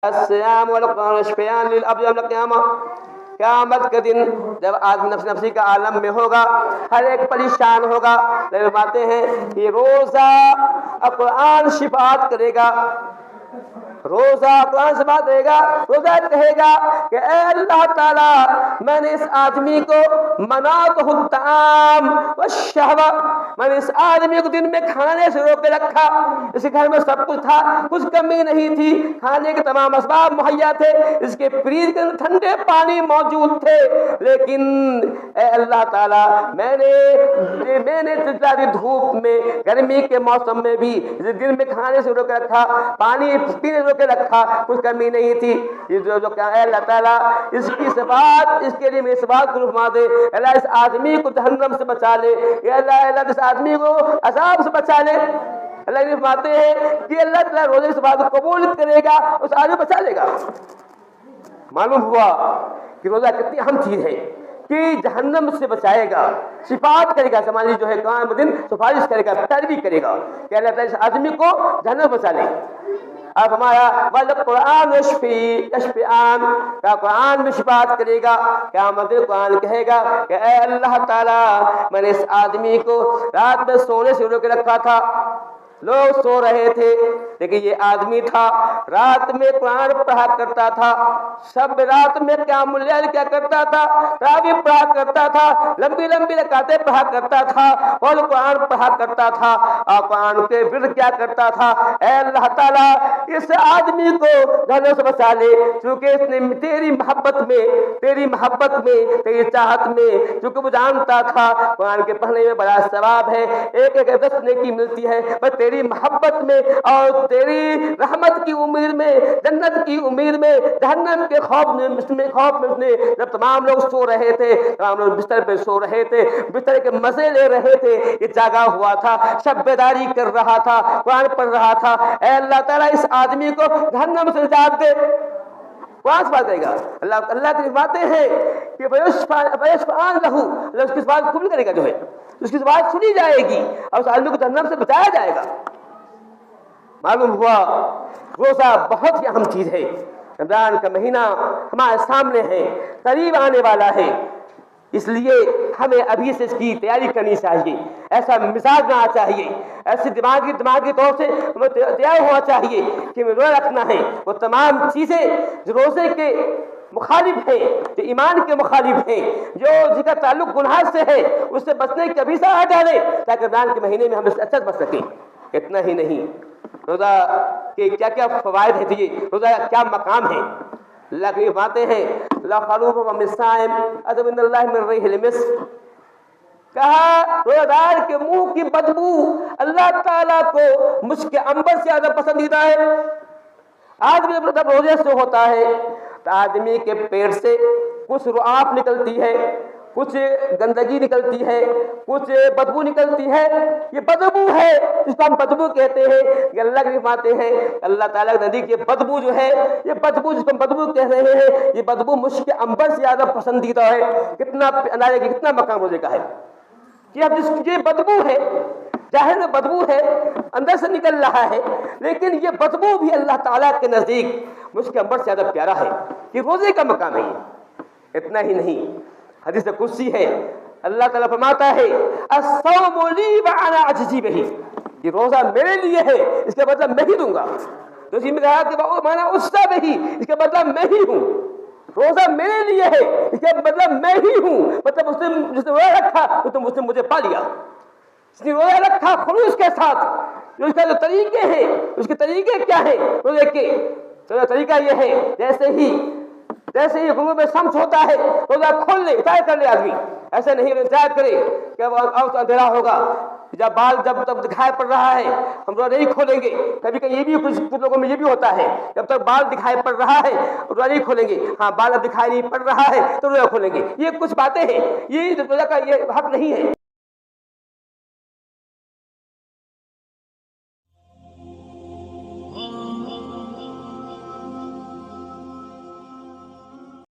الصیام والقرآن شفیان للابد یوم القیامہ. قیامت کے دن جب آدمی نفس نفسی کا عالم میں ہوگا، ہر ایک پریشان ہوگا، فرماتے ہیں کہ روزہ قرآن شفاعت کرے گا. روزہ قرآن سے بات کرے گا، روزہ کہے گا کہ اے اللہ تعالیٰ، میں نے اس آدمی کو منعتہ الطعام والشہوہ، میں نے اس آدمی کو دن میں کھانے سے روک کے رکھا. اس کے گھر میں سب کچھ تھا، کچھ کمی نہیں تھی، کھانے کے تمام اسباب مہیا تھے، اس کے فریج کے ٹھنڈے پانی موجود تھے، لیکن اے اللہ تعالیٰ میں نے دھوپ میں گرمی کے موسم میں بھی دن میں کھانے سے روک رکھا، پانی پینے روک رکھا، کچھ کمی نہیں تھی. یہ جو کیا ہے اللہ تعالیٰ اس کی صفات، اس کے لیے میری صفات کو فرما دے. اللہ اس آدمی کو جہنم سے بچا لے، یا اللہ اس آدمی کو عذاب سے بچا لے. اللہ یہ فرماتے ہیں کہ اللہ تعالیٰ روزے کی بات کو قبول کرے گا، اس آدمی کو بچا لے گا. معلوم ہوا کہ روزہ کتنی اہم چیز ہے کہ جہنم سے بچائے گا، شفاعت کرے گا. سماجی جو ہے قیامت دن سفارش کرے گا، پیروی کرے گا کہ اللہ تعالیٰ اس آدمی کو جہنم بچا لے. اب ہمارا والقرآن یشفعان کا قرآن بھی شفاعت کرے گا. قیامت میں قرآن کہے گا کہ اے اللہ تعالیٰ، میں نے اس آدمی کو رات میں سونے سے روک رکھا تھا، لوگ سو رہے تھے، لیکن یہ آدمی تھا رات میں قرآن پڑھا کرتا تھا، شب رات میں قیام اللیل کیا کرتا تھا، تراویح پڑھا کرتا تھا، لمبی لمبی رکعتیں پڑھا کرتا تھا اور قرآن پڑھا کرتا تھا اور قرآن کے ورد کیا کرتا تھا. اے اللہ تعالیٰ اس آدمی کو جہنم سے بچا لے، چونکہ اس نے تیری محبت میں تیری چاہت میں، چونکہ وہ جانتا تھا قرآن کے پڑھنے میں بڑا ثواب ہے، ایک ایک دس نیکی ملتی ہے، بس تیری محبت میں اور تیری رحمت کی امید میں، جنت کی امید میں، جہنم کے خوف میں اس نے جب تمام لوگ سو رہے تھے، تمام لوگ بستر پہ سو رہے تھے، بستر کے مزے لے رہے تھے، یہ جاگا ہوا تھا، شب بیداری کر رہا تھا، قرآن پڑھ رہا تھا. اے اللہ تعالیٰ اس آدمی کو جہنم سے نجات دے. قرآن سے بات کرے گا. اللہ کی باتیں ہیں کہ فیشفعان لہ، اللہ اس کی بات قبول کرے گا، جو ہے اس کی بات سنی جائے گی اور اس آدمی کو جہنم سے بچایا جائے گا. معلوم ہوا روزہ بہت ہی اہم چیز ہے. رمضان کا مہینہ ہمارے سامنے ہے، قریب آنے والا ہے، اس لیے ہمیں ابھی سے اس کی تیاری کرنی چاہیے. ایسا مزاج بنانا چاہیے، ایسے دماغی طور سے ہمیں تیار ہونا چاہیے کہ ہمیں روزہ رکھنا ہے. وہ تمام چیزیں جو روزے کے مخالف ہیں، جو ایمان کے مخالف ہیں، جو جن کا تعلق گناہ سے ہے، اس سے بچنے کی ابھی سے آ ڈالیں تاکہ رمضان کے مہینے میں ہم اچھا بچ سکیں. اتنا ہی نہیں، روزہ کے کیا کیا فوائد ہیں، روزہ کا کیا مقام ہے. اللہ کی باتیں ہیں لا خلوف من الصائم اطيب عند الله من ريح المسك. کہا روزہ دار کے منہ کی بدبو اللہ تعالیٰ کو مشک عنبر سے زیادہ پسندیدہ ہے. آدمی جب روزے سے ہوتا ہے تو آدمی کے پیٹ سے کچھ رعاف نکلتی ہے، کچھ گندگی نکلتی ہے، کچھ بدبو نکلتی ہے. یہ بدبو ہے جس کو ہم بدبو کہتے ہیں. یہ اللہ کی باتیں ہیں، اللہ تعالیٰ کے نزدیک یہ بدبو جو ہے، یہ بدبو جس کو ہم بدبو کہہ رہے ہیں، یہ بدبو مشک عنبر سے زیادہ پسندیدہ ہے. کتنا اندازے کی کتنا مقام روزے کا ہے کہ اب جس یہ بدبو ہے، ظاہر میں بدبو ہے، اندر سے نکل رہا ہے، لیکن یہ بدبو بھی اللہ تعالیٰ کے نزدیک مشک عنبر سے زیادہ پیارا ہے. یہ روزے کا مقام ہے. اتنا ہی نہیں، حدیث قدسی ہے، اللہ تعالیٰ فرماتا ہے الصوم لی وانا اجزی بہ، یہ روزہ میرے لیے ہے، اس کا بدلہ میں ہی دوں گا. تو اسی میں کہا کہ مانا اجزی بہ، اس کا بدلہ میں ہی ہوں. روزہ میرے لیے ہے، اس کا بدلہ میں ہی ہوں. مطلب اس نے جس نے روزہ رکھا تو اس نے مجھے پا لیا. اس نے روزہ رکھا خلوص کے ساتھ. جو اس کا جو طریقے ہیں، اس کے طریقے کیا ہیں روزے کے؟ تو طریقہ یہ ہے جیسے ہی غروب شمس ہوتا ہے روزہ کھول لے، انتظار کر لے آدمی. ایسے نہیں انتظار کرے کہ اب اندھیرا ہوگا، جب تب دکھائی پڑ رہا ہے ہم روزہ نہیں کھولیں گے. کبھی کبھی یہ بھی کچھ لوگوں میں یہ بھی ہوتا ہے، جب تک بال دکھائی پڑ رہا ہے روزہ نہیں کھولیں گے. ہاں، بال اب دکھائی نہیں پڑ رہا ہے تو روزہ کھولیں گے. یہ کچھ باتیں ہیں، یہ روزہ کا یہ حق نہیں ہے.